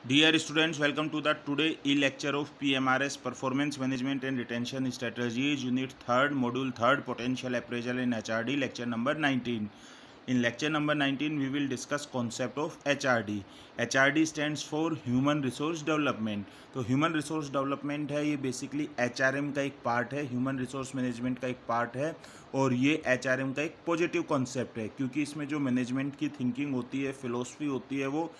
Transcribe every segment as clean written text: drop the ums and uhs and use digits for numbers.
Dear students, welcome to the today e-lecture of PMRS Performance Management and Retention Strategies Unit 3rd Module 3rd Potential Appraisal in HRD lecture number 19. In lecture number 19 we will discuss concept of HRD. HRD stands for Human Resource Development. तो human resource development है, ये basically HRM का एक part है, human resource management का एक part है और ये HRM का एक पॉजिटिव कॉन्सेप्ट है क्योंकि इसमें जो मैनेजमेंट की थिंकिंग होती है, फिलोसफी होती है, वो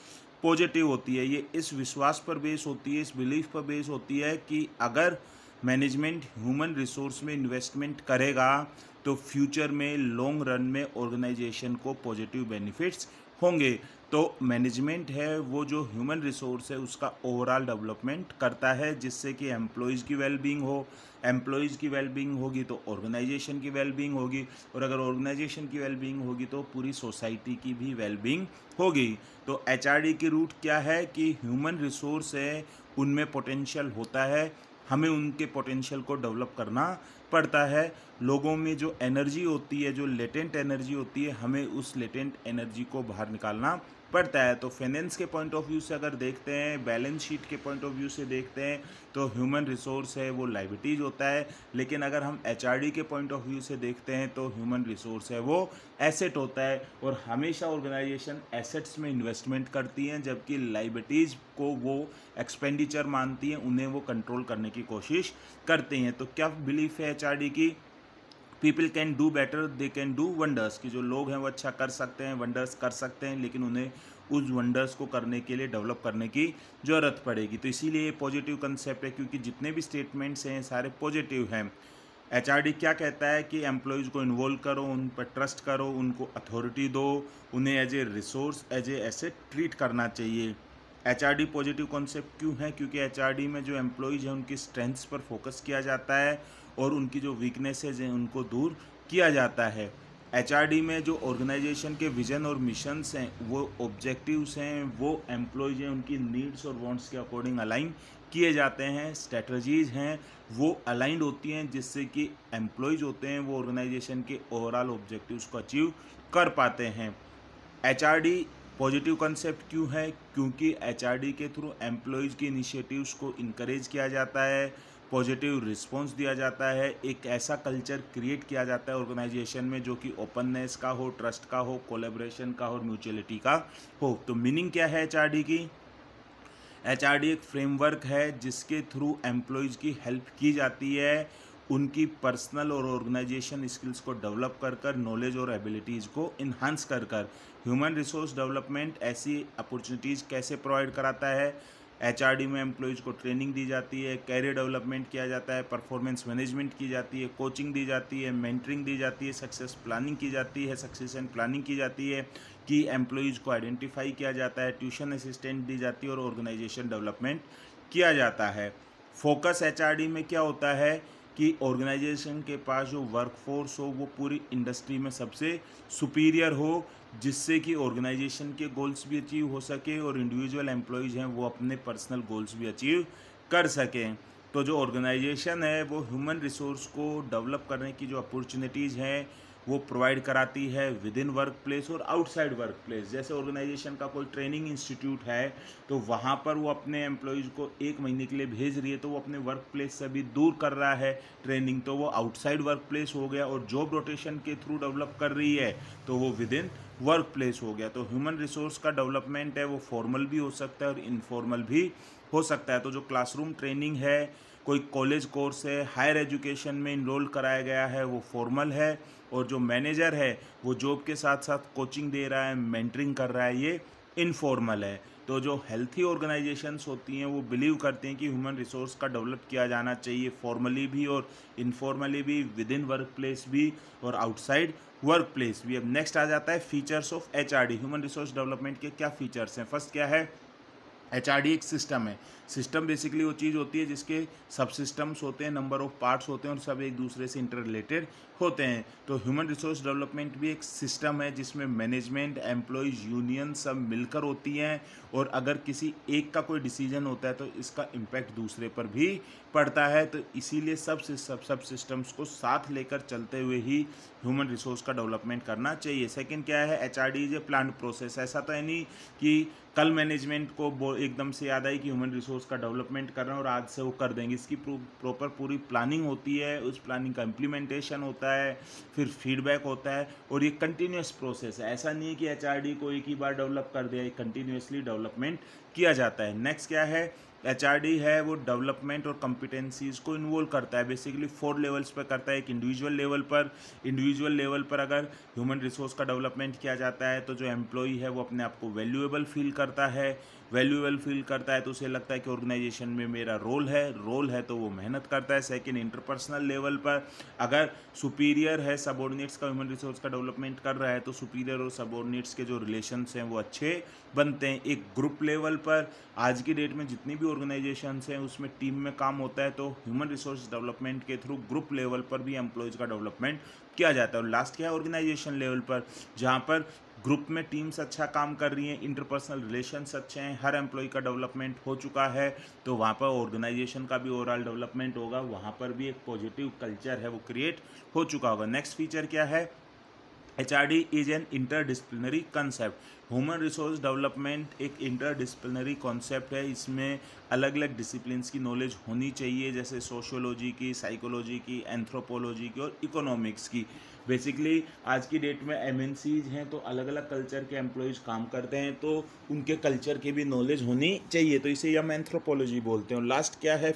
पॉजिटिव होती है। ये इस विश्वास पर बेस होती है, इस बिलीफ पर बेस होती है कि अगर मैनेजमेंट ह्यूमन रिसोर्स में इन्वेस्टमेंट करेगा तो फ्यूचर में लॉन्ग रन में ऑर्गेनाइजेशन को पॉजिटिव बेनिफिट्स होंगे। तो मैनेजमेंट है वो जो ह्यूमन रिसोर्स है उसका ओवरऑल डेवलपमेंट करता है जिससे कि एम्प्लॉयज़ की वेलबींग हो, एम्प्लॉयज़ की वेलबींग होगी तो ऑर्गेनाइजेशन की वेलबींग होगी और अगर ऑर्गेनाइजेशन की वेलबींग होगी तो पूरी सोसाइटी की भी वेलबींग होगी। तो एचआरडी की रूट क्या है कि ह्यूमन रिसोर्स है उनमें पोटेंशियल होता है, हमें उनके पोटेंशियल को डेवलप करना पड़ता है। लोगों में जो एनर्जी होती है, जो लेटेंट एनर्जी होती है, हमें उस लेटेंट एनर्जी को बाहर निकालना पड़ता है। तो फाइनेंस के पॉइंट ऑफ व्यू से अगर देखते हैं, बैलेंस शीट के पॉइंट ऑफ व्यू से देखते हैं तो ह्यूमन रिसोर्स है वो लायबिलिटीज होता है, लेकिन अगर हम एचआरडी के पॉइंट ऑफ व्यू से देखते हैं तो ह्यूमन रिसोर्स है वो एसेट होता है और हमेशा ऑर्गेनाइजेशन एसेट्स में इन्वेस्टमेंट करती हैं जबकि लायबिलिटीज को वो एक्सपेंडिचर मानती हैं, उन्हें वो कंट्रोल करने की कोशिश करते हैं। तो क्या बिलीफ है एचआरडी की? People can do better, they can do wonders, कि जो लोग हैं वो अच्छा कर सकते हैं, वंडर्स कर सकते हैं, लेकिन उन्हें उस वंडर्स को करने के लिए डेवलप करने की ज़रूरत पड़ेगी। तो इसीलिए ये पॉजिटिव कंसेप्ट है क्योंकि जितने भी स्टेटमेंट्स हैं सारे पॉजिटिव हैं। एचआरडी क्या कहता है कि एम्प्लॉयज़ को इन्वॉल्व करो, उन पर ट्रस्ट करो, उनको अथॉरिटी दो, उन्हें as a resource, as a asset treat करना चाहिए। एचआरडी पॉजिटिव कॉन्सेप्ट क्यों है? क्योंकि एचआरडी में जो एम्प्लॉयज़ हैं उनकी स्ट्रेंथ्स पर फोकस किया जाता है और उनकी जो वीकनेसेस हैं उनको दूर किया जाता है। एचआरडी में जो ऑर्गेनाइजेशन के विजन और मिशंस हैं, वो ऑब्जेक्टिव्स हैं, वो एम्प्लॉयज़ हैं उनकी नीड्स और वांट्स के अकॉर्डिंग अलाइन किए जाते हैं। स्ट्रेटजीज़ हैं वो अलाइंड होती हैं जिससे कि एम्प्लॉयज़ होते हैं वो ऑर्गेनाइजेशन के ओवरऑल ऑब्जेक्टिव्स को अचीव कर पाते हैं। एचआरडी पॉजिटिव कंसेप्ट क्यों है? क्योंकि एचआरडी के थ्रू एम्प्लॉयज़ की इनिशिएटिव्स को इनकरेज किया जाता है, पॉजिटिव रिस्पांस दिया जाता है, एक ऐसा कल्चर क्रिएट किया जाता है ऑर्गेनाइजेशन में जो कि ओपननेस का हो, ट्रस्ट का हो, कोलैबोरेशन का हो और म्यूचुअलिटी का हो। तो मीनिंग क्या है एचआरडी की? एचआरडी एक फ्रेमवर्क है जिसके थ्रू एम्प्लॉयज़ की हेल्प की जाती है उनकी पर्सनल और ऑर्गेनाइजेशन स्किल्स को डेवलप कर कर, नॉलेज और एबिलिटीज़ को इन्हांस कर कर। ह्यूमन रिसोर्स डेवलपमेंट ऐसी अपॉर्चुनिटीज़ कैसे प्रोवाइड कराता है? एचआरडी में एम्प्लॉयज़ को ट्रेनिंग दी जाती है, कैरियर डेवलपमेंट किया जाता है, परफॉर्मेंस मैनेजमेंट की जाती है, कोचिंग दी जाती है, मेंटरिंग दी जाती है, सक्सेस प्लानिंग की जाती है, सक्सेशन प्लानिंग की जाती है कि एम्प्लॉयज़ को आइडेंटिफाई किया जाता है, ट्यूशन असिस्टेंट दी जाती है और ऑर्गेनाइजेशन डेवलपमेंट किया जाता है। फोकस एचआरडी में क्या होता है कि ऑर्गेनाइजेशन के पास जो वर्कफोर्स हो वो पूरी इंडस्ट्री में सबसे सुपीरियर हो जिससे कि ऑर्गेनाइजेशन के गोल्स भी अचीव हो सके और इंडिविजुअल एम्प्लॉयज़ हैं वो अपने पर्सनल गोल्स भी अचीव कर सकें। तो जो ऑर्गेनाइजेशन है वो ह्यूमन रिसोर्स को डेवलप करने की जो अपॉर्चुनिटीज़ हैं वो प्रोवाइड कराती है विद इन वर्क प्लेस और आउटसाइड वर्क प्लेस। जैसे ऑर्गेनाइजेशन का कोई ट्रेनिंग इंस्टीट्यूट है तो वहाँ पर वो अपने एम्प्लॉयज़ को 1 महीने के लिए भेज रही है तो वो अपने वर्क प्लेस से भी दूर कर रहा है ट्रेनिंग, तो वो आउटसाइड वर्क प्लेस हो गया। और जॉब रोटेशन के थ्रू डेवलप कर रही है तो वो विद इन वर्क प्लेस हो गया। तो ह्यूमन रिसोर्स का डेवलपमेंट है वो फॉर्मल भी हो सकता है और इनफॉर्मल भी हो सकता है। तो जो क्लासरूम ट्रेनिंग है, कोई कॉलेज कोर्स है, हायर एजुकेशन में इनरोल कराया गया है, वो फॉर्मल है। और जो मैनेजर है वो जॉब के साथ साथ कोचिंग दे रहा है, मेंटरिंग कर रहा है, ये इनफॉर्मल है। तो जो हेल्थी ऑर्गेनाइजेशंस होती हैं वो बिलीव करते हैं कि ह्यूमन रिसोर्स का डेवलप किया जाना चाहिए फॉर्मली भी और इनफॉर्मली भी, विद इन वर्क प्लेस भी और आउटसाइड वर्क प्लेस भी। अब नेक्स्ट आ जाता है features of HRD. Human resource development के क्या फीचर्स हैं? फर्स्ट क्या है? एचआरडी एक सिस्टम है। सिस्टम बेसिकली वो चीज़ होती है जिसके सब सिस्टम्स होते हैं, नंबर ऑफ पार्ट्स होते हैं और सब एक दूसरे से इंटर रिलेटेड होते हैं। तो ह्यूमन रिसोर्स डेवलपमेंट भी एक सिस्टम है जिसमें मैनेजमेंट, एम्प्लॉयज़, यूनियन सब मिलकर होती हैं और अगर किसी एक का कोई डिसीजन होता है तो इसका इम्पैक्ट दूसरे पर भी पड़ता है। तो इसीलिए सब सिस्टम्स को साथ लेकर चलते हुए ही ह्यूमन रिसोर्स का डेवलपमेंट करना चाहिए। सेकंड क्या है? HRD is a planned process. ऐसा तो है नहीं कि कल मैनेजमेंट को एकदम से याद आई कि ह्यूमन रिसोर्स का डेवलपमेंट कर रहे हैं और आज से वो कर देंगे। इसकी प्रॉपर पूरी प्लानिंग होती है, उस प्लानिंग का इम्प्लीमेंटेशन होता है, फिर फीडबैक होता है और ये कंटिन्यूस प्रोसेस है। ऐसा नहीं है कि एचआरडी को एक ही बार डेवलप कर दिया, कंटिन्यूसली डेवलपमेंट किया जाता है। नेक्स्ट क्या है, एचआरडी है वो डेवलपमेंट और कॉम्पिटेंसीज को इन्वॉल्व करता है। बेसिकली 4 लेवल्स पर करता है। एक इंडिविजुअल लेवल पर अगर ह्यूमन रिसोर्स का डेवलपमेंट किया जाता है तो जो एम्प्लॉई है वो अपने आप को वैल्यूएबल फील करता है, तो उसे लगता है कि ऑर्गेनाइजेशन में मेरा रोल है तो वो मेहनत करता है। सेकंड, इंटरपर्सनल लेवल पर अगर सुपीरियर है सबऑर्डिनेट्स का ह्यूमन रिसोर्स का डेवलपमेंट कर रहा है तो सुपीरियर और सबऑर्डिनेट्स के जो रिलेशंस हैं वो अच्छे बनते हैं। एक ग्रुप लेवल पर आज की डेट में जितनी भी ऑर्गेनाइजेशंस हैं उसमें टीम में काम होता है, तो ह्यूमन रिसोर्स डेवलपमेंट के थ्रू ग्रुप लेवल पर भी एम्प्लॉयज़ का डेवलपमेंट किया जाता है। और लास्ट क्या है, ऑर्गेनाइजेशन लेवल पर, जहाँ पर ग्रुप में टीम्स अच्छा काम कर रही हैं, इंटरपर्सनल रिलेशंस अच्छे हैं, हर एम्प्लॉय का डेवलपमेंट हो चुका है, तो वहाँ पर ऑर्गेनाइजेशन का भी ओवरऑल डेवलपमेंट होगा, वहाँ पर भी एक पॉजिटिव कल्चर है वो क्रिएट हो चुका होगा। नेक्स्ट फीचर क्या है, HRD is an interdisciplinary concept. Human resource development एक इंटरडिसिप्लिनरी कॉन्सेप्ट है। इसमें अलग अलग डिसिप्लिन्स की नॉलेज होनी चाहिए, जैसे सोशियोलॉजी की, साइकोलॉजी की, एंथ्रोपोलॉजी की और इकोनॉमिक्स की। बेसिकली आज की डेट में MNCs हैं तो अलग अलग कल्चर के एम्प्लॉयज़ काम करते हैं, तो उनके कल्चर की भी नॉलेज होनी चाहिए, तो इसे हम एंथ्रोपोलॉजी बोलते हैं। और लास्ट क्या है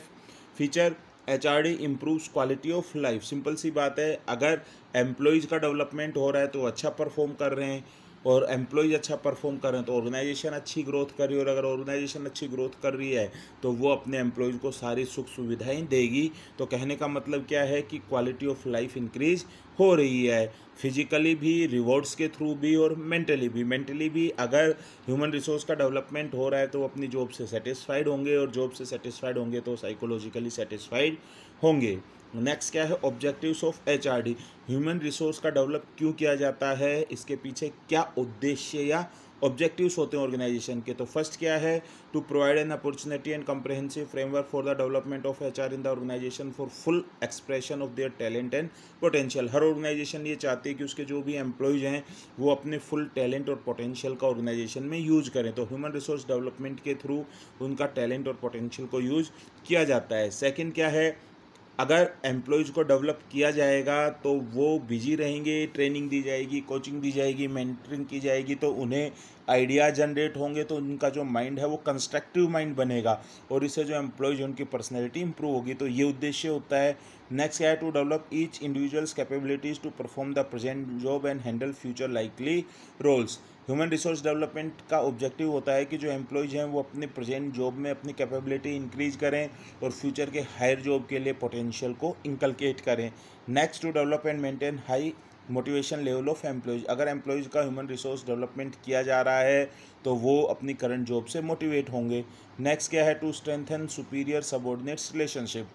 feature, HRD improves quality of life. Simple सी बात है, अगर एम्प्लॉयज़ का डेवलपमेंट हो रहा है तो अच्छा परफॉर्म कर रहे हैं, और एम्प्लॉयज़ अच्छा परफॉर्म कर रहे हैं तो ऑर्गेनाइजेशन अच्छी ग्रोथ कर रही है, और अगर ऑर्गेनाइजेशन अच्छी ग्रोथ कर रही है तो वो अपने एम्प्लॉयज़ को सारी सुख सुविधाएं देगी। तो कहने का मतलब क्या है कि क्वालिटी ऑफ लाइफ इंक्रीज हो रही है, फिजिकली भी, रिवॉर्ड्स के थ्रू भी और मेंटली भी अगर ह्यूमन रिसोर्स का डेवलपमेंट हो रहा है तो अपनी जॉब से सेटिस्फाइड होंगे, और जॉब से सेटिस्फाइड होंगे तो साइकोलॉजिकली सेटिस्फाइड होंगे। नेक्स्ट क्या है, objectives of HRD। Human resource का डेवलप क्यों किया जाता है, इसके पीछे क्या उद्देश्य या ऑब्जेक्टिव्स होते हैं ऑर्गेनाइजेशन के। तो फर्स्ट क्या है, to provide an opportunity and comprehensive framework for the development of HR in the organisation for full expression of their talent and potential. हर ऑर्गेनाइजेशन ये चाहती है कि उसके जो भी एम्प्लॉयज़ हैं वो अपने फुल टैलेंट और पोटेंशियल का ऑर्गेनाइजेशन में यूज करें, तो ह्यूमन रिसोर्स डेवलपमेंट के थ्रू उनका टैलेंट और पोटेंशियल को यूज किया जाता है। सेकेंड क्या है, अगर एम्प्लॉयज़ को डेवलप किया जाएगा तो वो बिजी रहेंगे, ट्रेनिंग दी जाएगी, कोचिंग दी जाएगी, मेंटरिंग की जाएगी, तो उन्हें आइडिया जनरेट होंगे, तो उनका जो माइंड है वो कंस्ट्रक्टिव माइंड बनेगा, और इससे जो एम्प्लॉयज़ उनकी पर्सनैलिटी इंप्रूव होगी, तो ये उद्देश्य होता है। नेक्स्ट क्या है, to develop each individuals capabilities to perform the present job and handle future likely roles. Human resource development का ऑब्जेक्टिव होता है कि जो एम्प्लॉयज़ हैं वो अपने प्रेजेंट जॉब में अपनी कैपेबिलिटी इंक्रीज करें और फ्यूचर के हायर जॉब के लिए पोटेंशियल को इंकलकेट करें। Next, to develop and maintain high motivation level of employees. अगर एम्प्लॉयज़ का ह्यूमन रिसोर्स डेवलपमेंट किया जा रहा है तो वो अपनी करंट जॉब से मोटिवेट होंगे। नेक्स्ट क्या है, to strengthen superior subordinates relationship.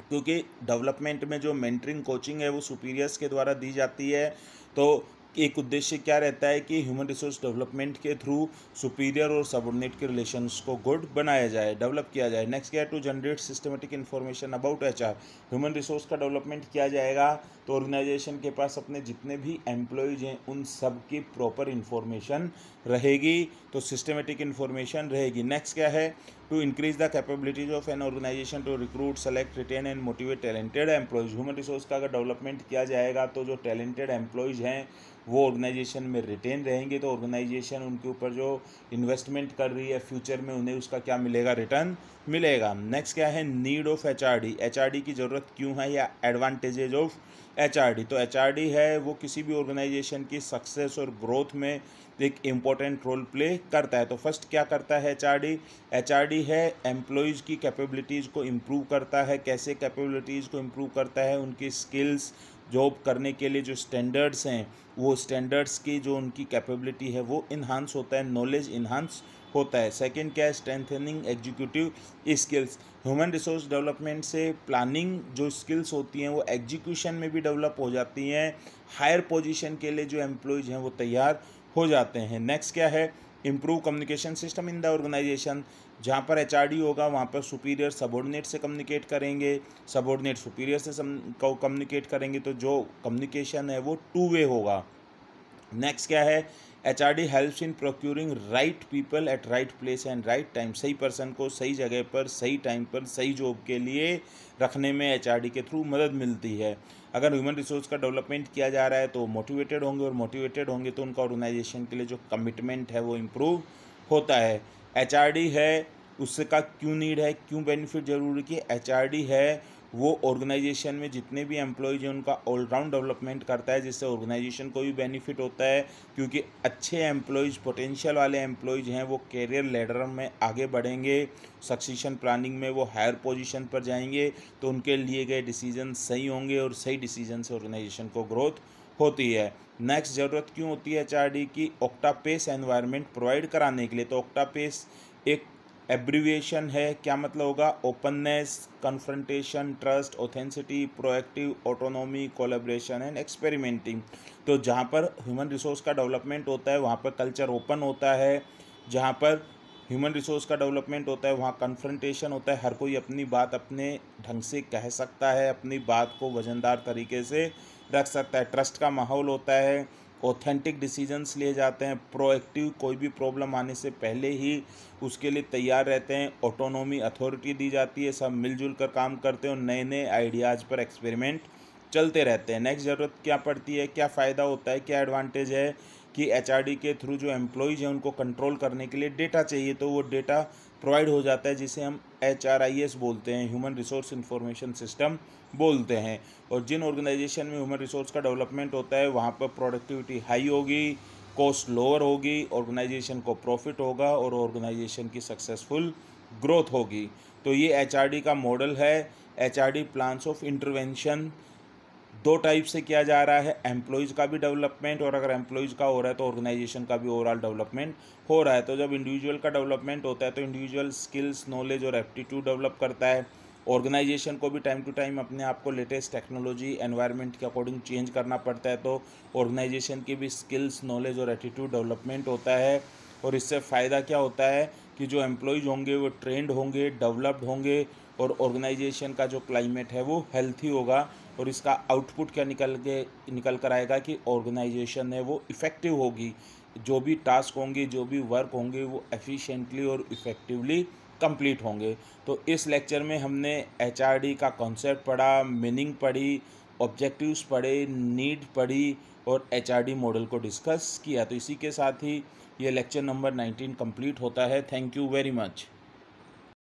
क्योंकि डेवलपमेंट में जो मेंटरिंग कोचिंग है वो सुपीरियर्स के द्वारा दी जाती है, तो एक उद्देश्य क्या रहता है कि ह्यूमन रिसोर्स डेवलपमेंट के थ्रू सुपीरियर और सबऑर्डिनेट के रिलेशंस को गुड बनाया जाए, डेवलप किया जाए। नेक्स्ट क्या है, to generate systematic information about HR। Human resource का डेवलपमेंट किया जाएगा तो ऑर्गेनाइजेशन के पास अपने जितने भी एम्प्लॉयज़ हैं उन सब की प्रॉपर इन्फॉर्मेशन रहेगी, तो सिस्टमेटिक इन्फॉर्मेशन रहेगी। नेक्स्ट क्या है, to increase the capabilities of an organisation to recruit, select, retain and motivate talented employees. Human resource का अगर डेवलपमेंट किया जाएगा तो जो टैलेंटेड एम्प्लॉयज़ हैं वो ऑर्गेनाइजेशन में रिटेन रहेंगे, तो ऑर्गेनाइजेशन उनके ऊपर जो इन्वेस्टमेंट कर रही है फ्यूचर में उन्हें उसका क्या मिलेगा, रिटर्न मिलेगा। नेक्स्ट क्या है, नीड ऑफ HRD की ज़रूरत क्यों है या एडवांटेजेज ऑफ HRD। तो HRD है वो किसी भी ऑर्गेनाइजेशन की सक्सेस और ग्रोथ में एक इम्पॉर्टेंट रोल प्ले करता है। तो फर्स्ट क्या करता है HRD है एम्प्लॉयज़ की कैपेबिलिटीज़ को इम्प्रूव करता है। कैसे कैपेबिलिटीज़ को इम्प्रूव करता है, उनकी स्किल्स, जॉब करने के लिए जो स्टैंडर्ड्स हैं वो स्टैंडर्ड्स की जो उनकी कैपेबिलिटी है वो इन्हांस होता है, नॉलेज इन्हांस होता है। सेकंड क्या है, strengthening executive skills. Human resource development से प्लानिंग जो स्किल्स होती हैं वो एग्जीक्यूशन में भी डेवलप हो जाती हैं, हायर पोजीशन के लिए जो एम्प्लॉयज़ हैं वो तैयार हो जाते हैं। नेक्स्ट क्या है, improve communication system in the organisation. जहाँ पर HRD होगा वहाँ पर सुपीरियर सबऑर्डिनेट से कम्युनिकेट करेंगे, सबऑर्डिनेट सुपीरियर से कम्युनिकेट करेंगे, तो जो कम्युनिकेशन है वो 2 वे होगा। नेक्स्ट क्या है, HRD helps in procuring right people at right place and right time. सही पर्सन को सही जगह पर सही टाइम पर सही जॉब के लिए रखने में HRD के थ्रू मदद मिलती है। अगर ह्यूमन रिसोर्स का डेवलपमेंट किया जा रहा है तो मोटिवेटेड होंगे, और मोटिवेटेड होंगे तो उनका ऑर्गेनाइजेशन के लिए जो कमिटमेंट है वो इम्प्रूव होता है। HRD है उसका क्यों नीड है, क्यों बेनिफिट जरूरी कि HRD है वो ऑर्गेनाइजेशन में जितने भी एम्प्लॉयज़ हैं उनका ऑलराउंड डेवलपमेंट करता है, जिससे ऑर्गेनाइजेशन को भी बेनिफिट होता है, क्योंकि अच्छे एम्प्लॉयज़, पोटेंशियल वाले एम्प्लॉयज़ हैं वो कैरियर लैडर में आगे बढ़ेंगे, सक्सेशन प्लानिंग में वो हायर पोजीशन पर जाएंगे, तो उनके लिए गए डिसीजन सही होंगे और सही डिसीजन से ऑर्गेनाइजेशन को ग्रोथ होती है। नेक्स्ट ज़रूरत क्यों होती है HRD की? ऑक्टापेस एनवायरनमेंट प्रोवाइड कराने के लिए। तो ऑक्टापेस एक एब्रीविएशन है, क्या मतलब होगा? Openness, confrontation, trust, ऑथेंसिटी, proactive, autonomy, collaboration and experimenting. तो जहाँ पर ह्यूमन रिसोर्स का डेवलपमेंट होता है वहाँ पर कल्चर ओपन होता है, जहाँ पर ह्यूमन रिसोर्स का डेवलपमेंट होता है वहाँ कन्फ्रंटेशन होता है, हर कोई अपनी बात अपने ढंग से कह सकता है, अपनी बात को वजनदार तरीके से रख सकता है, ट्रस्ट का माहौल होता है, ऑथेंटिक डिसीजंस लिए जाते हैं, प्रोएक्टिव, कोई भी प्रॉब्लम आने से पहले ही उसके लिए तैयार रहते हैं, ऑटोनॉमी, अथॉरिटी दी जाती है, सब मिलजुल कर काम करते हैं और नए नए आइडियाज़ पर एक्सपेरिमेंट चलते रहते हैं। नेक्स्ट ज़रूरत क्या पड़ती है, क्या फ़ायदा होता है, क्या एडवांटेज है कि HRD के थ्रू जो एम्प्लॉयज़ हैं उनको कंट्रोल करने के लिए डेटा चाहिए, तो वो डेटा प्रोवाइड हो जाता है जिसे हम HRIS बोलते हैं, ह्यूमन रिसोर्स इंफॉर्मेशन सिस्टम बोलते हैं। और जिन ऑर्गेनाइजेशन में ह्यूमन रिसोर्स का डेवलपमेंट होता है वहाँ पर प्रोडक्टिविटी हाई होगी, कॉस्ट लोअर होगी, ऑर्गेनाइजेशन को प्रॉफिट होगा और ऑर्गेनाइजेशन की सक्सेसफुल ग्रोथ होगी। तो ये HRD का मॉडल है। HRD प्लान्स ऑफ इंटरवेंशन दो टाइप से किया जा रहा है, एम्प्लॉयज़ का भी डेवलपमेंट, और अगर एम्प्लॉयज़ का हो रहा है तो ऑर्गेनाइजेशन का भी ओवरऑल डेवलपमेंट हो रहा है। तो जब इंडिविजुअल का डेवलपमेंट होता है तो इंडिविजुअल स्किल्स, नॉलेज और एप्टीट्यूड डेवलप करता है। ऑर्गेनाइजेशन को भी टाइम टू टाइम अपने आप को लेटेस्ट टेक्नोलॉजी, एनवायरनमेंट के अकॉर्डिंग चेंज करना पड़ता है, तो ऑर्गेनाइजेशन की भी स्किल्स, नॉलेज और एटीट्यूड डेवलपमेंट होता है। और इससे फ़ायदा क्या होता है कि जो एम्प्लॉयज़ होंगे वो ट्रेंड होंगे, डेवलप्ड होंगे, और ऑर्गेनाइजेशन का जो क्लाइमेट है वो हेल्थी होगा। और इसका आउटपुट क्या निकल कर आएगा कि ऑर्गेनाइजेशन है वो इफ़ेक्टिव होगी, जो भी टास्क होंगे, जो भी वर्क होंगे वो एफिशिएंटली और इफ़ेक्टिवली कंप्लीट होंगे। तो इस लेक्चर में हमने HRD का कॉन्सेप्ट पढ़ा, मीनिंग पढ़ी, ऑब्जेक्टिव्स पढ़े, नीड पढ़ी और HRD मॉडल को डिस्कस किया। तो इसी के साथ ही ये लेक्चर नंबर 19 कंप्लीट होता है। Thank you very much.